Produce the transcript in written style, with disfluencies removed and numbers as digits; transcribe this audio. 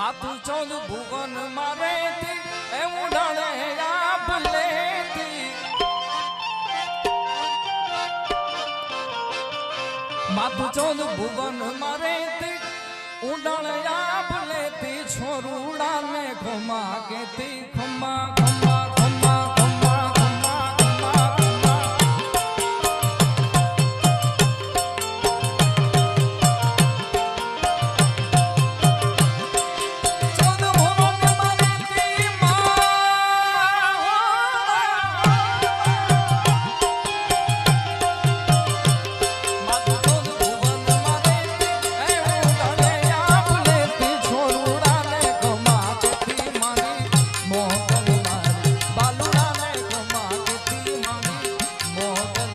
માથું ચૌદ ભુવન મારે એ ઉડાણે આભલે માથું ચૌદ ભુવન મારે ઉડાણે આભલે છોરુડા ને ખમા કેતી ખમા